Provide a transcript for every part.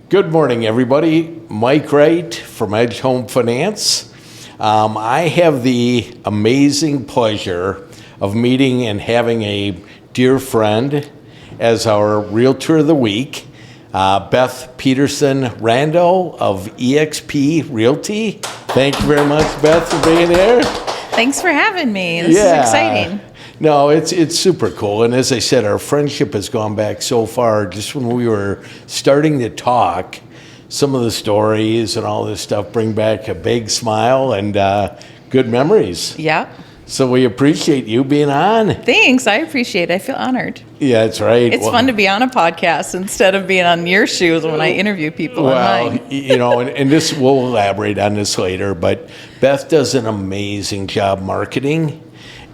Good morning, everybody. Mike Wright from Edge Home Finance. I have the amazing pleasure of meeting and having a dear friend as our Realtor of the Week, Beth Petersen Randall of EXP Realty. Thank you very much, Beth, for being here. Thanks for having me. This is exciting. No, it's super cool. And as I said, our friendship has gone back so far. Just when we were starting to talk, some of the stories and all this stuff bring back a big smile and good memories. Yeah. So we appreciate you being on. Thanks. I appreciate it. I feel honored. Yeah, that's right. It's fun to be on a podcast instead of being on your shoes when I interview people. Well, online. and this, we'll elaborate on this later, but Beth does an amazing job marketing.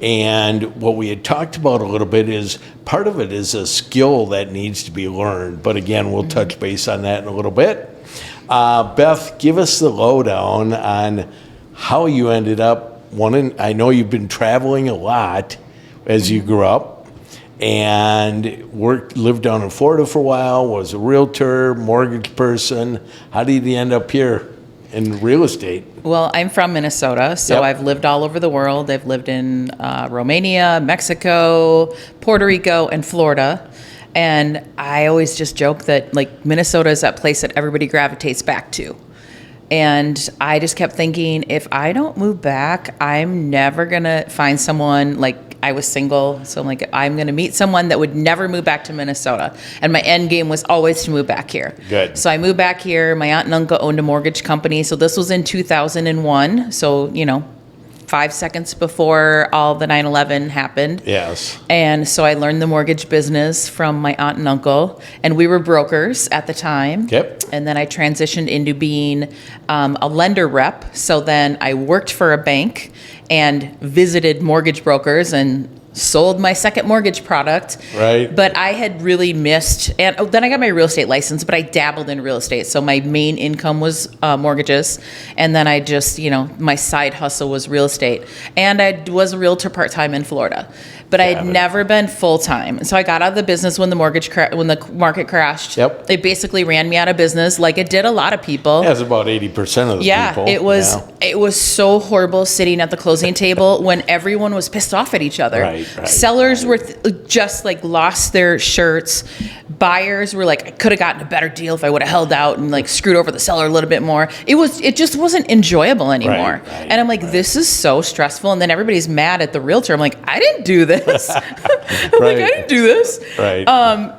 And what we had talked about a little bit is part of it is a skill that needs to be learned. But again, we'll touch base on that in a little bit. Beth, give us the lowdown on how you ended up I know you've been traveling a lot as you grew up and lived down in Florida for a while, was a realtor, mortgage person. How did you end up here in real estate? Well, I'm from Minnesota, so Yep. I've lived all over the world. I've lived in Romania, Mexico, Puerto Rico, and Florida. And I always just joke that Minnesota is that place that everybody gravitates back to. And I just kept thinking, if I don't move back, I'm never going to find someone. I was single, so I'm going to meet someone that would never move back to Minnesota. And my end game was always to move back here. Good. So I moved back here. My aunt and uncle owned a mortgage company. So this was in 2001. So, 5 seconds before all the 9/11 happened. Yes. And so I learned the mortgage business from my aunt and uncle, and we were brokers at the time. Yep. And then I transitioned into being a lender rep. So then I worked for a bank and visited mortgage brokers and sold my second mortgage product. Right. But I had really missed, and then I got my real estate license, but I dabbled in real estate. So my main income was mortgages. And then I just, my side hustle was real estate. And I was a realtor part-time in Florida. But I had never been full-time. So I got out of the business when the market crashed. Yep. It basically ran me out of business like it did a lot of people. That's about 80% of the people. It was so horrible sitting at the closing table when everyone was pissed off at each other. Right, Sellers were just lost their shirts. Buyers were I could have gotten a better deal if I would have held out and screwed over the seller a little bit more. It just wasn't enjoyable anymore. Right, and I'm this is so stressful. And then everybody's mad at the realtor. I'm I didn't do this. I didn't do this. Right.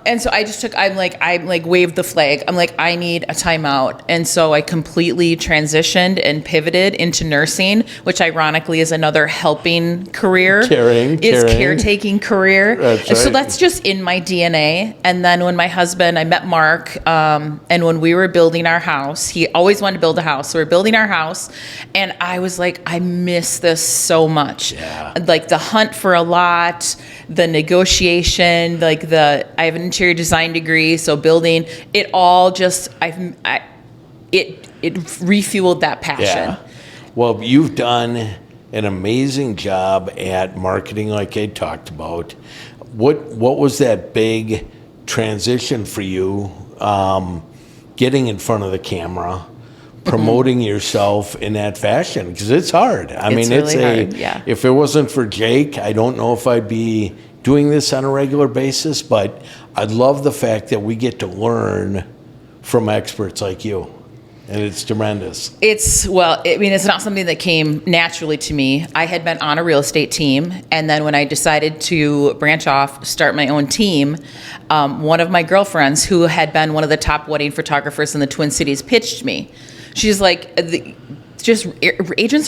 And so I just I waved the flag. I need a timeout. And so I completely transitioned and pivoted into nursing, which ironically is another helping career. Caretaking career. That's right. So that's just in my DNA. And then when I met Mark, and when we were building our house, he always wanted to build a house. So we're building our house. And I was I miss this so much. Yeah. The hunt for a lot, the negotiation, I have an interior design degree, so building it all just it refueled that passion. Yeah. Well, you've done an amazing job at marketing, like I talked about. What was that big transition for you? Getting in front of the camera, promoting yourself in that fashion, because it's hard. It's hard, yeah. If it wasn't for Jake, I don't know if I'd be doing this on a regular basis, but I love the fact that we get to learn from experts like you. And it's tremendous. It's not something that came naturally to me. I had been on a real estate team, and then when I decided to branch off, start my own team, one of my girlfriends who had been one of the top wedding photographers in the Twin Cities pitched me. She's agents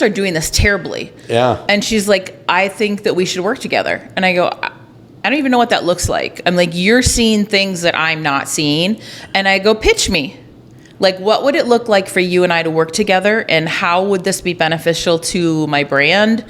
are doing this terribly. Yeah. And she's I think that we should work together. And I go, I don't even know what that looks like. I'm you're seeing things that I'm not seeing. And I go, pitch me. What would it look like for you and I to work together, and how would this be beneficial to my brand?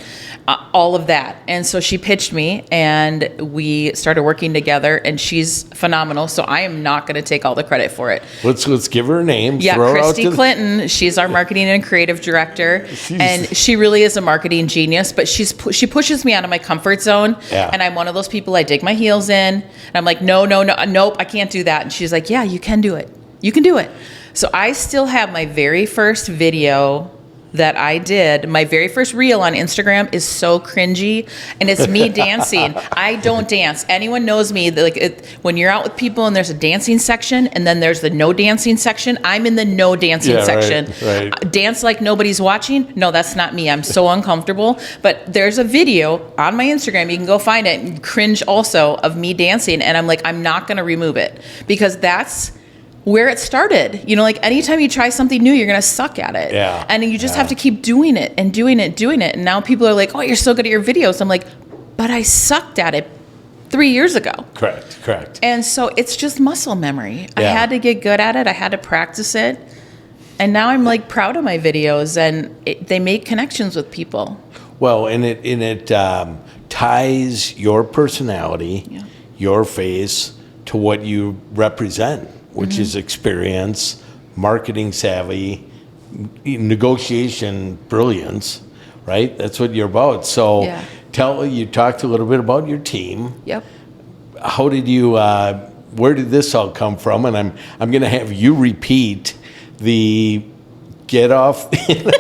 All of that. And so she pitched me, and we started working together, and she's phenomenal. So I am not going to take all the credit for it. Let's give her a name. Yeah, Throw Christy Clinton. She's our marketing and creative director, and she really is a marketing genius. But she pushes me out of my comfort zone, and I'm one of those people. I dig my heels in, and I'm no, nope, I can't do that. And she's yeah, you can do it. You can do it. So I still have my very first video that I did. My very first reel on Instagram is so cringy, and it's me dancing. I don't dance. Anyone knows me. When you're out with people and there's a dancing section and then there's the no dancing section, I'm in the no dancing section. Right. Dance like nobody's watching. No, that's not me. I'm so uncomfortable. But there's a video on my Instagram. You can go find it and cringe also of me dancing. And I'm like, I'm not going to remove it because that's where it started. Like anytime you try something new, you're going to suck at it. Yeah. And you just have to keep doing it and doing it, doing it. And now people are like, oh, you're so good at your videos. I'm like, but I sucked at it 3 years ago. Correct. And so it's just muscle memory. I Yeah. had to get good at it. I had to practice it. And now I'm like proud of my videos, and they make connections with people. Well, and it ties your personality, your face to what you represent, which is experience, marketing savvy, negotiation brilliance, right? That's what you're about. So you talked a little bit about your team. Yep. How did you, where did this all come from? And I'm going to have you repeat the get off the,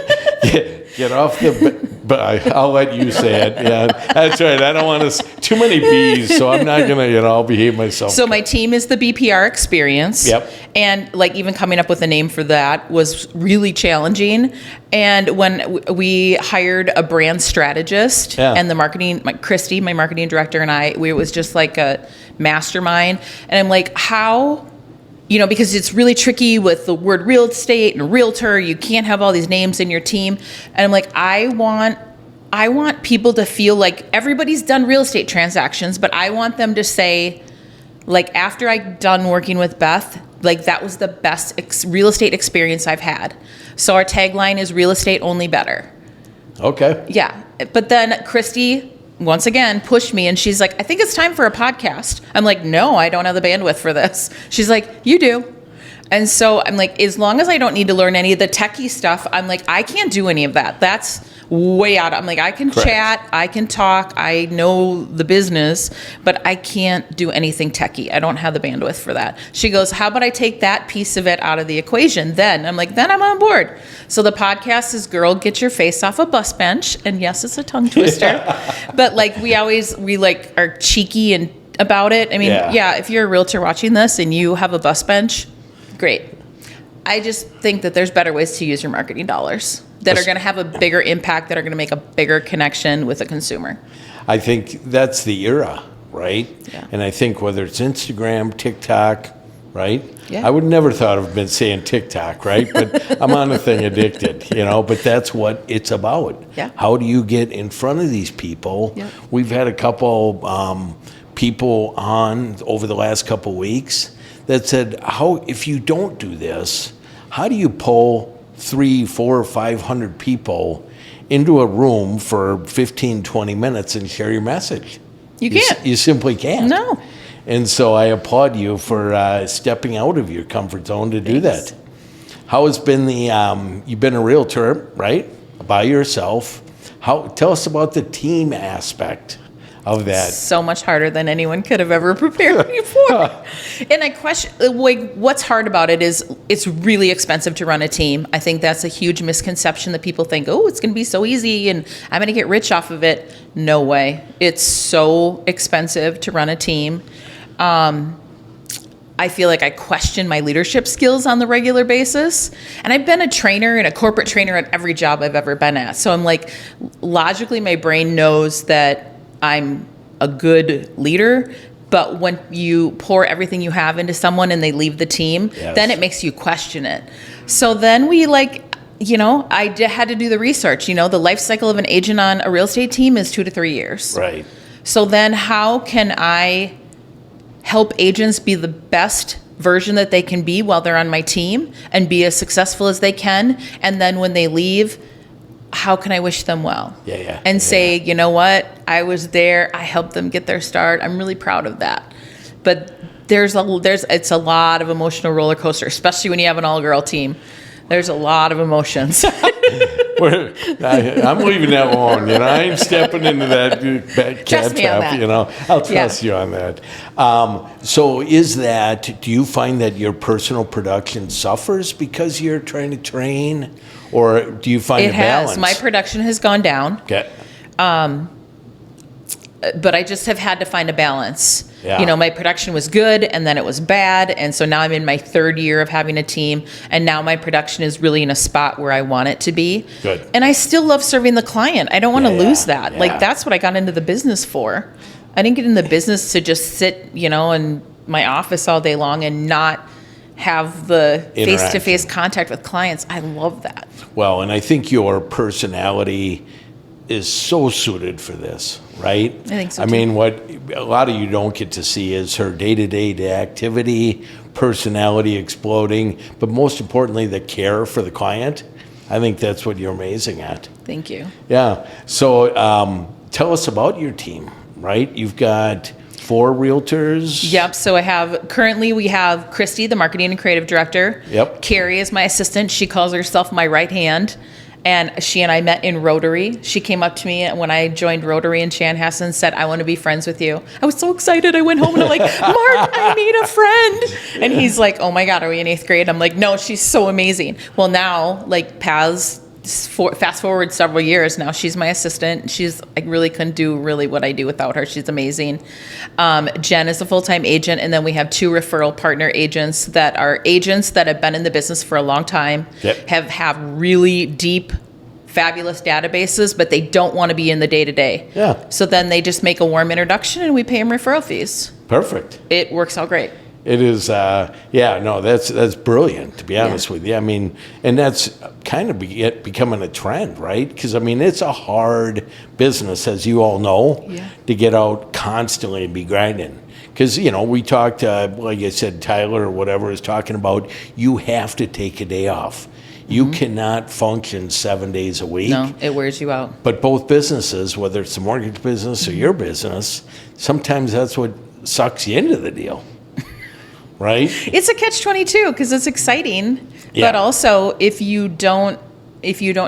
but I'll let you say it. Yeah, that's right. I don't want too many B's, so I'm not going to, I'll behave myself. So my team is the BPR Experience. Yep. And even coming up with a name for that was really challenging. And when we hired a brand strategist and Christy, my marketing director, and it was just like a mastermind. And I'm like, how? Because it's really tricky with the word real estate and realtor. You can't have all these names in your team. And I'm like, I want people to feel like everybody's done real estate transactions, but I want them to say, after I'm done working with Beth, that was the best real estate experience I've had. So our tagline is real estate only better. Okay. Yeah. But then Christy, once again, pushed me, and she's like, I think it's time for a podcast. I'm like, no, I don't have the bandwidth for this. She's like, you do. And so I'm like, as long as I don't need to learn any of the techie stuff, I'm like, I can't do any of that. That's way out. I'm like, I can chat, I can talk, I know the business, but I can't do anything techie. I don't have the bandwidth for that. She goes, how about I take that piece of it out of the equation then? I'm like, then I'm on board. So the podcast is Girl, Get Your Face Off a Bus Bench. And yes, it's a tongue twister. But we are cheeky and about it. I mean, if you're a realtor watching this and you have a bus bench, great. I just think that there's better ways to use your marketing dollars that are going to have a bigger impact, that are going to make a bigger connection with a consumer. I think that's the era, right? Yeah. And I think whether it's Instagram, TikTok, right? Yeah. I would never thought of been saying TikTok, right? But I'm on the thing addicted, but that's what it's about. Yeah. How do you get in front of these people? Yeah. We've had a couple people on over the last couple weeks that said, if you don't do this, how do you pull 300, 400, 500 people into a room for 15, 20 minutes and share your message? You can't. You simply can't. No. And so I applaud you for stepping out of your comfort zone to do that. How has been you've been a realtor, right? By yourself. Tell us about the team aspect of that. So much harder than anyone could have ever prepared me for. And I question, what's hard about it is it's really expensive to run a team. I think that's a huge misconception that people think, oh, it's going to be so easy and I'm going to get rich off of it. No way. It's so expensive to run a team. I feel like I question my leadership skills on the regular basis. And I've been a trainer and a corporate trainer at every job I've ever been at. So I'm like, logically, my brain knows that I'm a good leader, but when you pour everything you have into someone and they leave the team, then it makes you question it. So then I had to do the research. The life cycle of an agent on a real estate team is 2 to 3 years. Right. So then how can I help agents be the best version that they can be while they're on my team and be as successful as they can? And then when they leave, how can I wish them well? And say, you know what? I was there. I helped them get their start. I'm really proud of that. But it's a lot of emotional roller coaster, especially when you have an all-girl team. There's a lot of emotions. I'm leaving that alone. I ain't stepping into that cat Trust me on trap. that. I'll trust you on that. So, do you find that your personal production suffers because you're trying to train, or do you find It a balance? has. My production has gone down. Okay. But I just have had to find a balance. Yeah. My production was good and then it was bad. And so now I'm in my third year of having a team. And now my production is really in a spot where I want it to be. Good. And I still love serving the client. I don't want to lose that. Yeah. Like, that's what I got into the business for. I didn't get in the business to just sit, in my office all day long and not have the face-to-face contact with clients. I love that. Well, and I think your personality is so suited for this, right? I think so, I too. mean, what a lot of you don't get to see is her day-to-day activity, personality exploding, but most importantly, the care for the client. I think that's what you're amazing at. Thank you. Yeah. So tell us about your team, right? You've got 4 realtors. Yep. So currently we have Christy, the marketing and creative director. Yep. Carrie is my assistant. She calls herself my right hand. And she and I met in Rotary. She came up to me when I joined Rotary in Chanhassen and said, I want to be friends with you. I was so excited. I went home and I'm like, Mark, I made a friend. And he's like, oh my God, are we in 8th grade? I'm like, no, she's so amazing. Well, now, like, paths, fast forward several years, now she's my assistant. I really couldn't do really what I do without her. She's amazing. Jen is a full-time agent, and then we have 2 referral partner agents that have been in the business for a long time, Yep. have really deep, fabulous databases, but they don't want to be in the day-to-day. Yeah. So then they just make a warm introduction and we pay them referral fees. Perfect. It works out great. It is, that's brilliant, to be honest with you. I mean, and that's kind of becoming a trend, right? Because, I mean, it's a hard business, as you all know, to get out constantly and be grinding. Because, we talked, like I said, Tyler or whatever is talking about, you have to take a day off. You cannot function 7 days a week. No, it wears you out. But both businesses, whether it's the mortgage business or your business, sometimes that's what sucks you into the deal. Right? It's a catch-22 because it's exciting, but also if you don't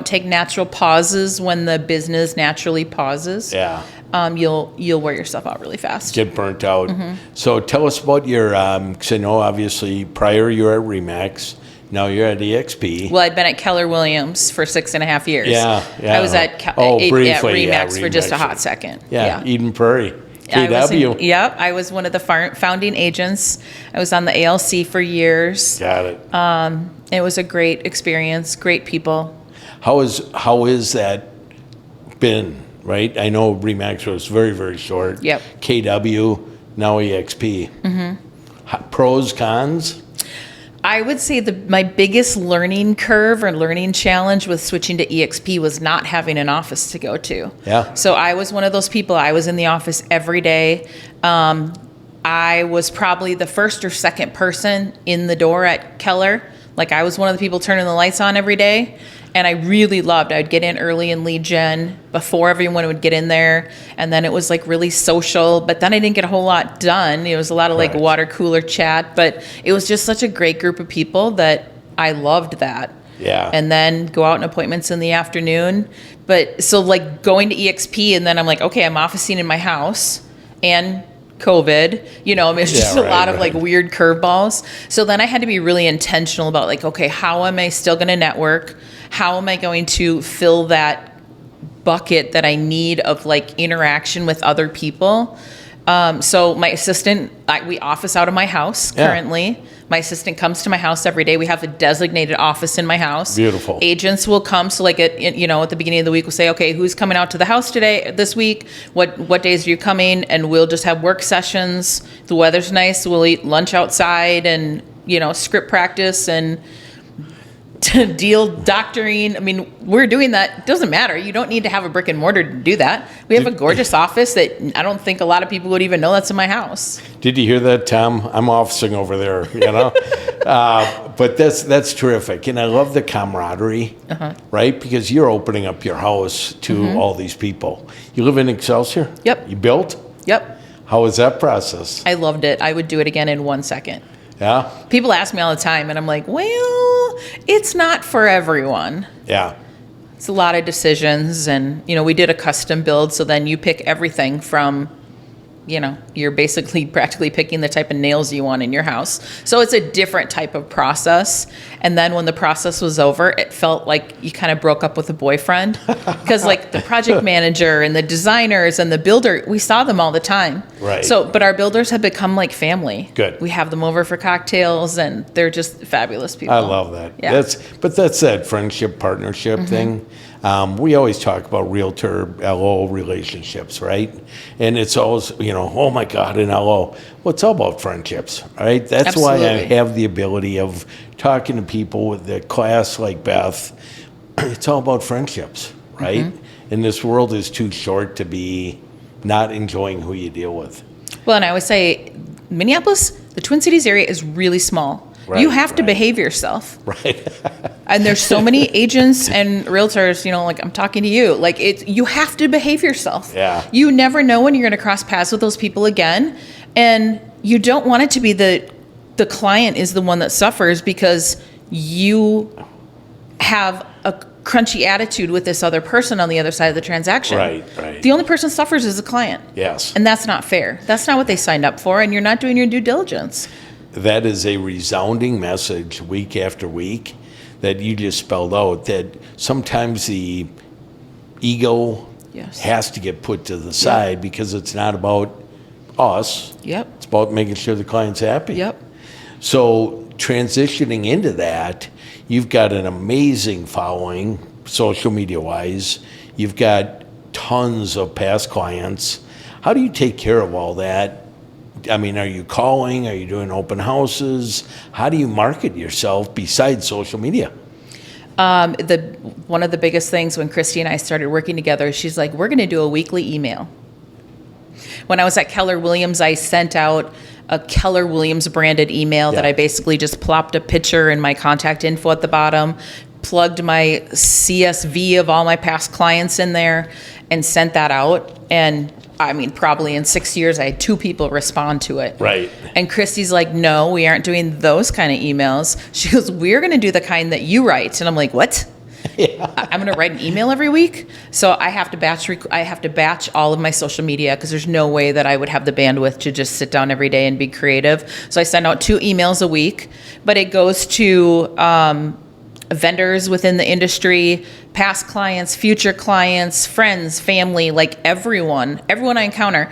take natural pauses when the business naturally pauses, you'll wear yourself out really fast. Get burnt out. So tell us about your, because I know obviously prior you were at Remax, now you're at EXP. Well, I'd been at Keller Williams for 6.5 years. Yeah. I was at briefly, Remax for just a Remax. hot second. Eden Prairie. KW. I was one of the founding agents. I was on the ALC for years. Got it. It was a great experience, great people. How is that been, right? I know Remax was very, very short. Yep. KW, now EXP. Pros, cons? I would say my biggest learning curve or learning challenge with switching to EXP was not having an office to go to. Yeah. So I was one of those people. I was in the office every day. I was probably the first or second person in the door at Keller. Like, I was one of the people turning the lights on every day. And I really loved, I'd get in early and lead gen before everyone would get in there. And then it was like really social, but then I didn't get a whole lot done. It was a lot of like water cooler chat, but it was just such a great group of people that I loved that. Yeah. And then go out on appointments in the afternoon. But so like going to EXP and then I'm like, okay, I'm officing in my house and COVID, it's just a lot of like weird curveballs. So then I had to be really intentional about like, okay, how am I still going to network? How am I going to fill that bucket that I need of like interaction with other people? So my assistant, we office out of my house currently. My assistant comes to my house every day. We have a designated office in my house. Beautiful. Agents will come. So like at the beginning of the week, we'll say, okay, who's coming out to the house this week? What days are you coming? And we'll just have work sessions. The weather's nice. We'll eat lunch outside and, script practice and deal doctoring. I mean, we're doing that. It doesn't matter. You don't need to have a brick and mortar to do that. We have a gorgeous office that I don't think a lot of people would even know that's in my house. Did you hear that, Tom? I'm officing over there, but that's terrific. And I love the camaraderie, right? Because you're opening up your house to all these people. You live in Excelsior? Yep. You built? Yep. How was that process? I loved it. I would do it again in 1 second. Yeah? People ask me all the time, and I'm like, well, it's not for everyone. Yeah. It's a lot of decisions, and we did a custom build, so then you pick everything from, you're basically practically picking the type of nails you want in your house. So it's a different type of process. And then when the process was over, it felt like you kind of broke up with a boyfriend, because like the project manager and the designers and the builder, we saw them all the time. Right. But our builders have become like family. Good. We have them over for cocktails, and they're just fabulous people. I love that. Yeah. That's that friendship partnership thing. We always talk about Realtor LO relationships, right? And it's always, oh my God, an LO. Well, it's all about friendships, right? That's why I Absolutely. have the ability of talking to people with the class like Beth. It's all about friendships, right? And this world is too short to be not enjoying who you deal with. Well, and I always say, Minneapolis, the Twin Cities area is really small. Right, you have to right. behave yourself. Right. And there's so many agents and realtors, like I'm talking to you, like you have to behave yourself. Yeah. You never know when you're going to cross paths with those people again. And you don't want it to be the client is the one that suffers because you have a crunchy attitude with this other person on the other side of the transaction. Right. The only person that suffers is the client. Yes. And that's not fair. That's not what they signed up for, and you're not doing your due diligence. That is a resounding message week after week that you just spelled out, that sometimes the ego Yes. has to get put to the side because it's not about us. Yep. It's about making sure the client's happy. Yep. So transitioning into that, you've got an amazing following, social media-wise. You've got tons of past clients. How do you take care of all that? I mean, are you calling? Are you doing open houses? How do you market yourself besides social media? One of the biggest things when Christy and I started working together, she's like, we're going to do a weekly email. When I was at Keller Williams, I sent out a Keller Williams branded email that I basically just plopped a picture and my contact info at the bottom, plugged my CSV of all my past clients in there, and sent that out. And I mean, probably in 6 years, I had 2 people respond to it. Right. And Christy's like, no, we aren't doing those kind of emails. She goes, we're going to do the kind that you write. And I'm like, what? I'm going to write an email every week. So I have to batch all of my social media because there's no way that I would have the bandwidth to just sit down every day and be creative. So I send out 2 emails a week, but it goes to vendors within the industry, past clients, future clients, friends, family, like everyone I encounter,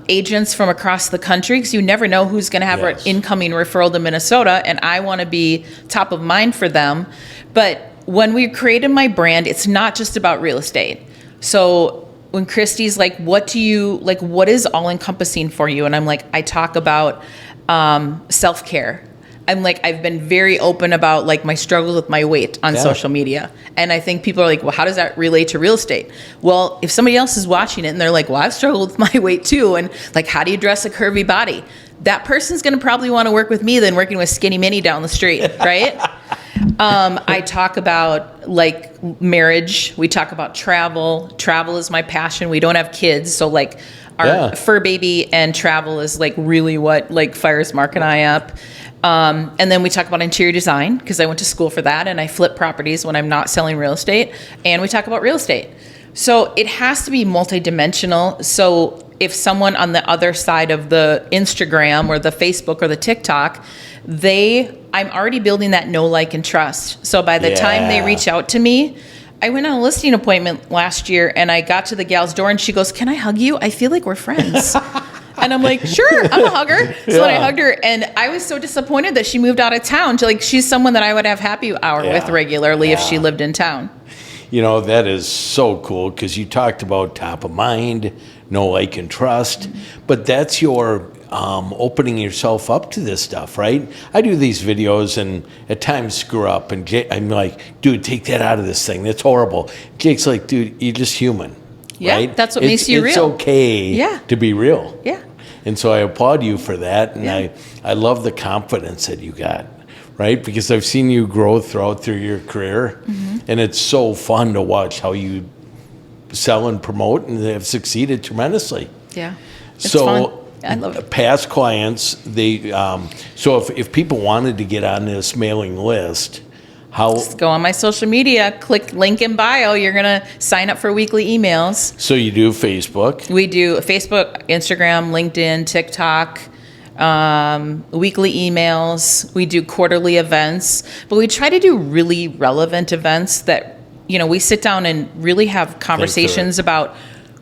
agents from across the country, because you never know who's going to have an incoming referral to Minnesota, and I want to be top of mind for them. But when we created my brand, it's not just about real estate. So when Christy's like, what is all encompassing for you? And I'm like, I talk about self-care. I'm like, I've been very open about like my struggles with my weight on social media. And I think people are like, well, how does that relate to real estate? Well, if somebody else is watching it and they're like, well, I've struggled with my weight too. And like, how do you dress a curvy body? That person's going to probably want to work with me than working with Skinny Minnie down the street, right? I talk about like marriage. We talk about travel. Travel is my passion. We don't have kids. So like our fur baby and travel is like really what like fires Mark and I up. And then we talk about interior design because I went to school for that and I flip properties when I'm not selling real estate. And we talk about real estate. So it has to be multidimensional. So if someone on the other side of the Instagram or the Facebook or the TikTok, I'm already building that know, like, and trust. So by the time they reach out to me, I went on a listing appointment last year and I got to the gal's door and she goes, can I hug you? I feel like we're friends. And I'm like, sure, I'm a hugger. So I hugged her, and I was so disappointed that she moved out of town. She's someone that I would have happy hour with regularly if she lived in town. You know, that is so cool because you talked about top of mind, know, like, and trust, but that's your opening yourself up to this stuff, right? I do these videos and at times screw up, and I'm like, dude, take that out of this thing. That's horrible. Jake's like, dude, you're just human. Yeah, right? that's what makes you real. It's okay to be real. Yeah. And so I applaud you for that. And I love the confidence that you got, right? Because I've seen you grow through your career. Mm-hmm. And it's so fun to watch how you sell and promote and have succeeded tremendously. Yeah. It's so fun. I love it. past clients, they so if people wanted to get on this mailing list, how Just go on my social media, click link in bio. You're going to sign up for weekly emails. so you do Facebook? We do Facebook, Instagram, LinkedIn, TikTok, weekly emails. We do quarterly events, but we try to do really relevant events that, we sit down and really have conversations about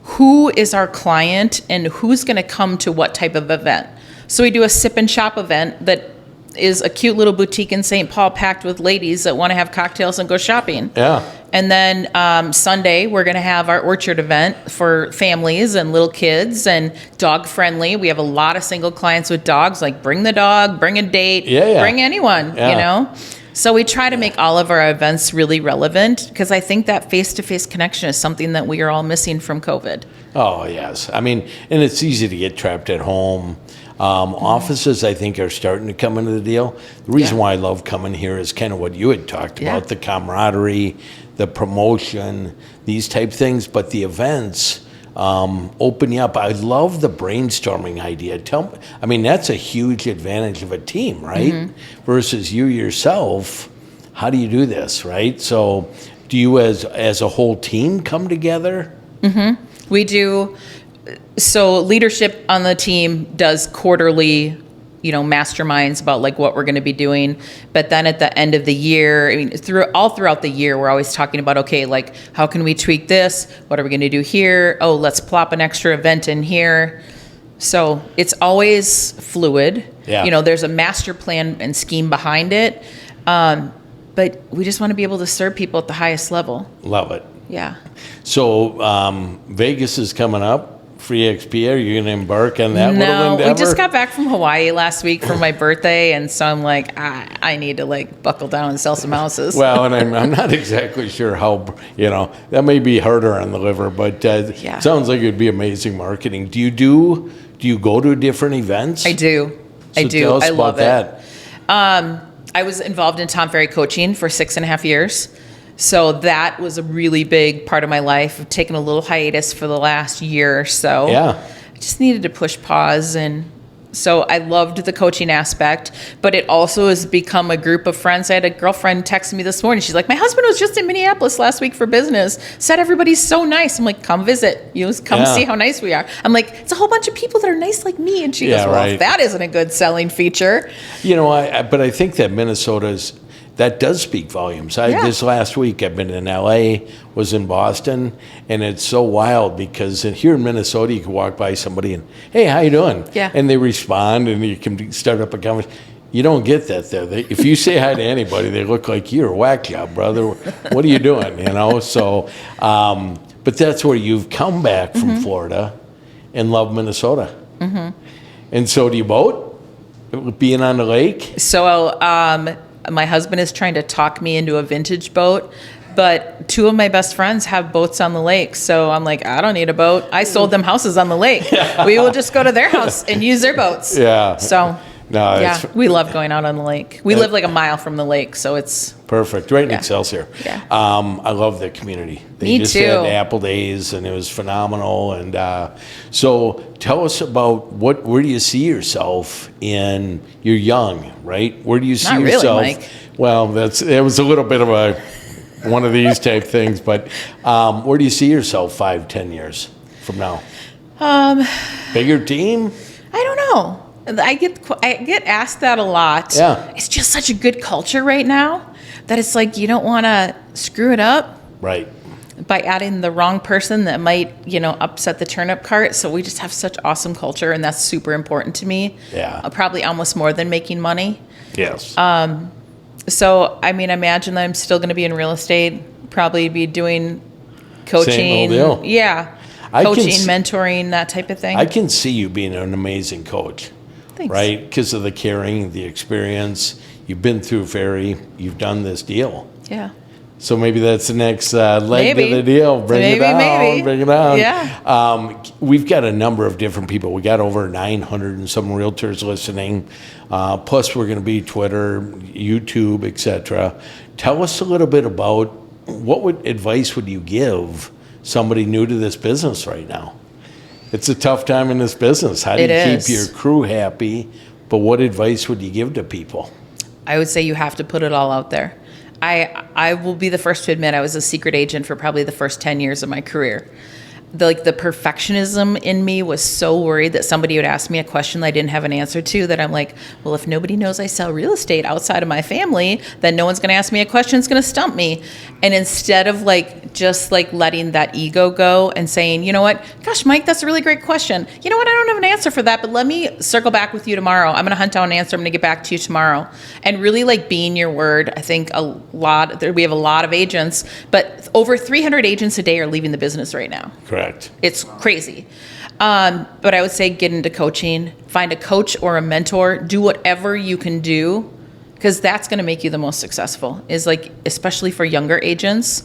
who is our client and who's going to come to what type of event. So we do a sip and shop event that is a cute little boutique in St. Paul packed with ladies that want to have cocktails and go shopping. Yeah. And then Sunday, we're going to have our orchard event for families and little kids and dog friendly. We have a lot of single clients with dogs, like bring the dog, bring a date, bring anyone, So we try to make all of our events really relevant because I think that face-to-face connection is something that we are all missing from COVID. Oh, yes. I mean, and it's easy to get trapped at home. Offices, I think, are starting to come into the deal. The reason why I love coming here is kind of what you had talked about, the camaraderie, the promotion, these type things. But the events open you up. I love the brainstorming idea. That's a huge advantage of a team, right? Versus you yourself. How do you do this, right? So do you as a whole team come together? We do. So leadership on the team does quarterly, masterminds about like what we're going to be doing. But then at the end of the year, throughout the year, we're always talking about, okay, like how can we tweak this? What are we going to do here? Oh, let's plop an extra event in here. So it's always fluid. Yeah. There's a master plan and scheme behind it. But we just want to be able to serve people at the highest level. Love it. Yeah. So Vegas is coming up. Free XP, are you going to embark on that little endeavor? No, we just got back from Hawaii last week for my birthday, and so I'm like, I need to buckle down and sell some houses. Well, and I'm not exactly sure how, that may be harder on the liver, but it sounds like it'd be amazing marketing. Do you go to different events? I do. So tell us I about love that. it. I was involved in Tom Ferry coaching for 6.5 years. So that was a really big part of my life. I've taken a little hiatus for the last year or so. Yeah. I just needed to push pause. And so I loved the coaching aspect, but it also has become a group of friends. I had a girlfriend text me this morning. She's like, my husband was just in Minneapolis last week for business. Said everybody's so nice. I'm like, come visit. Come see how nice we are. I'm like, it's a whole bunch of people that are nice like me. And she goes, well, if that isn't a good selling feature. But I think that that does speak volumes. This last week, I've been in LA, was in Boston, and it's so wild because here in Minnesota, you can walk by somebody and, hey, how you doing? Yeah. And they respond, and you can start up a conversation. You don't get that there. If you say hi to anybody, they look like you're a whack job, brother. What are you doing? So, but that's where you've come back from Florida and love Minnesota. And so do you boat? Being on the lake? So, my husband is trying to talk me into a vintage boat, but two of my best friends have boats on the lake. So I'm like, I don't need a boat. I sold them houses on the lake. We will just go to their house and use their boats. Yeah. So, we love going out on the lake. We live like a mile from the lake, so it's perfect. Right in Excelsior. Yeah. I love the community. They Me just too. had Apple Days, and it was phenomenal. And so tell us about where do you see yourself in, you're young, right? Where do you see Not really, yourself? Mike. Well, it was a little bit of one of these type things, but where do you see yourself 5-10 years from now? Bigger team? I don't know. I get asked that a lot. Yeah. It's just such a good culture right now that it's like you don't want to screw it up. Right. By adding the wrong person that might, upset the turnip cart. So we just have such awesome culture, and that's super important to me. Yeah. Probably almost more than making money. Yes. So, imagine that I'm still going to be in real estate, probably be doing coaching. Same old deal. Yeah. Coaching, mentoring, that type of thing. I can see you being an amazing coach. Thanks. Right? Because of the caring, the experience. You've been through you've done this deal. Yeah. So maybe that's the next leg of the deal. Bring it on. Yeah. We've got a number of different people. We got over 900 and some realtors listening. Plus, we're going to be Twitter, YouTube, etc. Tell us a little bit about advice would you give somebody new to this business right now? It's a tough time in this business. How do It you is. keep your crew happy? But what advice would you give to people? I would say you have to put it all out there. I will be the first to admit I was a secret agent for probably the first 10 years of my career. The perfectionism in me was so worried that somebody would ask me a question that I didn't have an answer to, that I'm like, well, if nobody knows I sell real estate outside of my family, then no one's going to ask me a question. It's going to stump me. And instead of just letting that ego go and saying, you know what, gosh, Mike, that's a really great question. You know what, I don't have an answer for that, but let me circle back with you tomorrow. I'm going to hunt down an answer. I'm going to get back to you tomorrow. And really being your word. I think we have a lot of agents, but over 300 agents a day are leaving the business right now. Correct. It's crazy. But I would say get into coaching, find a coach or a mentor, do whatever you can do, because that's going to make you the most successful, especially for younger agents.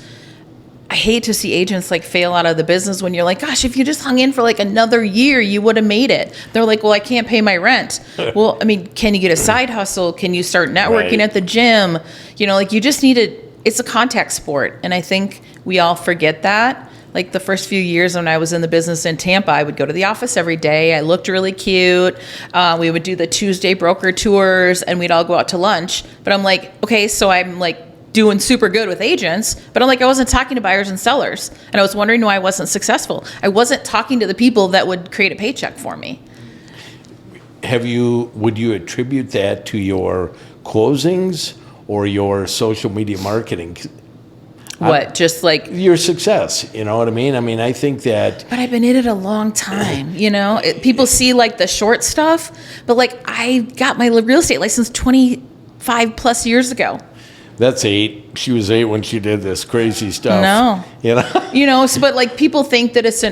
I hate to see agents fail out of the business when you're like, gosh, if you just hung in for another year, you would have made it. They're like, well, I can't pay my rent. Well, I mean, can you get a side hustle? Can you start networking Right. at the gym? You just need it's a contact sport. And I think we all forget that. The first few years when I was in the business in Tampa, I would go to the office every day. I looked really cute. We would do the Tuesday broker tours and we'd all go out to lunch. But I'm like, okay, so I'm doing super good with agents, but I wasn't talking to buyers and sellers. And I was wondering why I wasn't successful. I wasn't talking to the people that would create a paycheck for me. Would you attribute that to your closings or your social media marketing? What, just Your success, you know what I mean? I mean, I think that... But I've been in it a long time, People see the short stuff, but I got my real estate license 25 plus years ago. That's 8. She was 8 when she did this crazy stuff. No. So, but people think that it's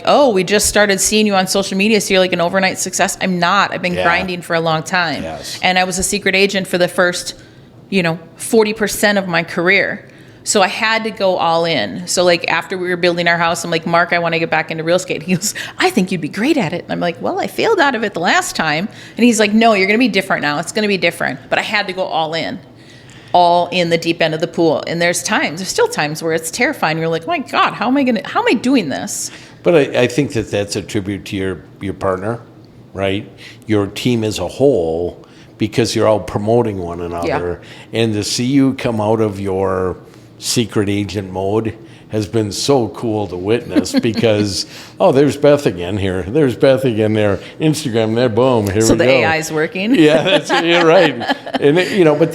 oh, we just started seeing you on social media, so you're an overnight success. I'm not. I've been grinding for a long time. Yes. And I was a secret agent for the first, 40% of my career. So I had to go all in. So after we were building our house, I'm like, Mark, I want to get back into real estate. He goes, I think you'd be great at it. And I'm like, well, I failed out of it the last time. And he's like, no, you're going to be different now. It's going to be different. But I had to go all in the deep end of the pool. And there's still times where it's terrifying. You're like, oh my God, how am I doing this? but I think that that's a tribute to your partner, right? Your team as a whole, because you're all promoting one another. Yeah. And to see you come out of your secret agent mode has been so cool to witness because, oh, there's Beth again here. There's Beth again there. Instagram there, boom, here we go. So the AI's working? Yeah, you're right. And, but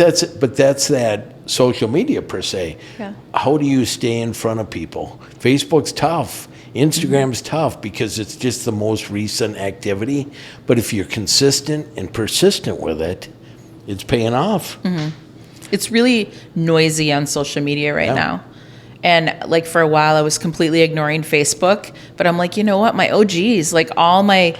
that's that social media per se. Yeah. How do you stay in front of people? Facebook's tough. Instagram's tough because it's just the most recent activity. But if you're consistent and persistent with it, it's paying off. Mm-hmm. It's really noisy on social media right now. And for a while I was completely ignoring Facebook, but I'm like, you know what? My OGs, all my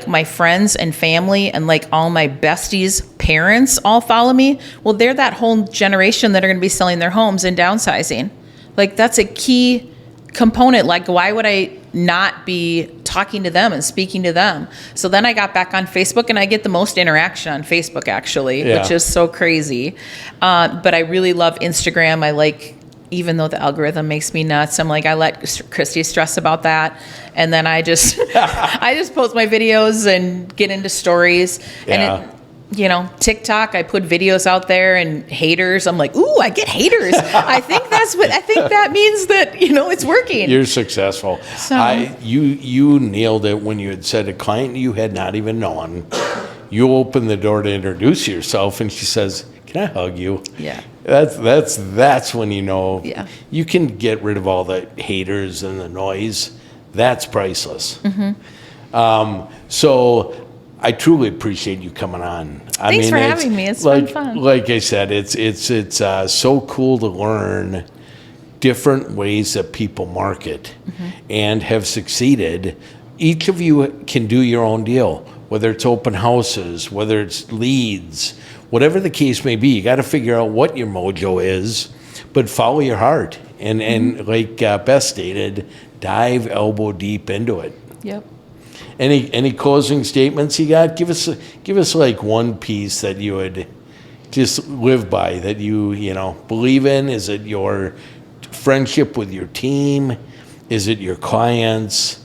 my friends and family and all my besties' parents all follow me. Well, they're that whole generation that are going to be selling their homes and downsizing. That's a key component. Why would I not be talking to them and speaking to them? So then I got back on Facebook, and I get the most interaction on Facebook actually, which is so crazy. But I really love Instagram. Even though the algorithm makes me nuts, I let Christy stress about that. And then I just post my videos and get into stories. Yeah. And TikTok, I put videos out there, and haters, I'm like, ooh, I get haters. I think that means that, it's working. You're successful. So, you nailed it when you had said a client you had not even known. You opened the door to introduce yourself, and she says, can I hug you? Yeah. That's when Yeah. you can get rid of all the haters and the noise. That's priceless. Mm-hmm. So I truly appreciate you coming on. Thanks for having me. It's been fun. Like I said, it's so cool to learn different ways that people market and have succeeded. Each of you can do your own deal, whether it's open houses, whether it's leads, whatever the case may be. You got to figure out what your mojo is, but follow your heart. And like Beth stated, dive elbow deep into it. Yep. Any closing statements you got? Give us one piece that you would just live by, that you believe in. Is it your friendship with your team? Is it your clients?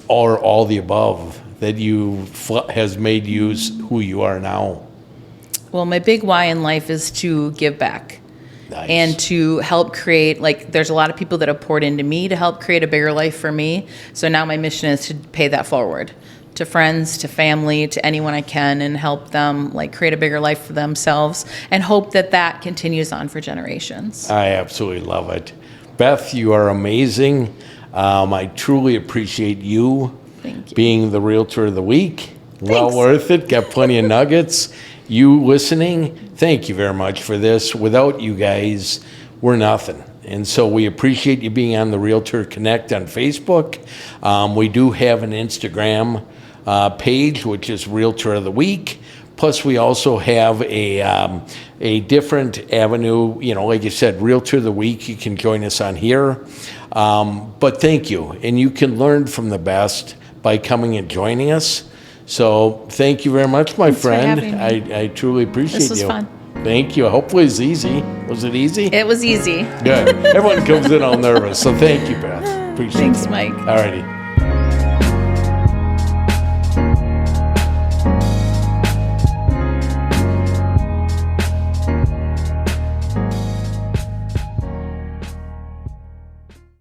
or all the above that has made you who you are now? Well, my big why in life is to give back. Nice. And to help create, like, there's a lot of people that have poured into me to help create a bigger life for me. So now my mission is to pay that forward to friends, to family, to anyone I can, and help them like create a bigger life for themselves, and hope that that continues on for generations. I absolutely love it. Beth, you are amazing. I truly appreciate you Thank you. being the Realtor of the Week. Well Thanks. worth it. Got plenty of nuggets. You listening, thank you very much for this. Without you guys, we're nothing. And so we appreciate you being on the Realtor Connect on Facebook. We do have an Instagram page, which is Realtor of the Week. Plus, we also have a different avenue. You know, like you said, Realtor of the Week. You can join us on here. But thank you. And you can learn from the best by coming and joining us. So thank you very much, my Thanks for friend. having me. I truly appreciate you. This was fun. Thank you. Hopefully it's easy. Was it easy? It was easy. Good. Everyone comes in all nervous. So thank you, Beth. Appreciate Thanks, it. Mike. All righty.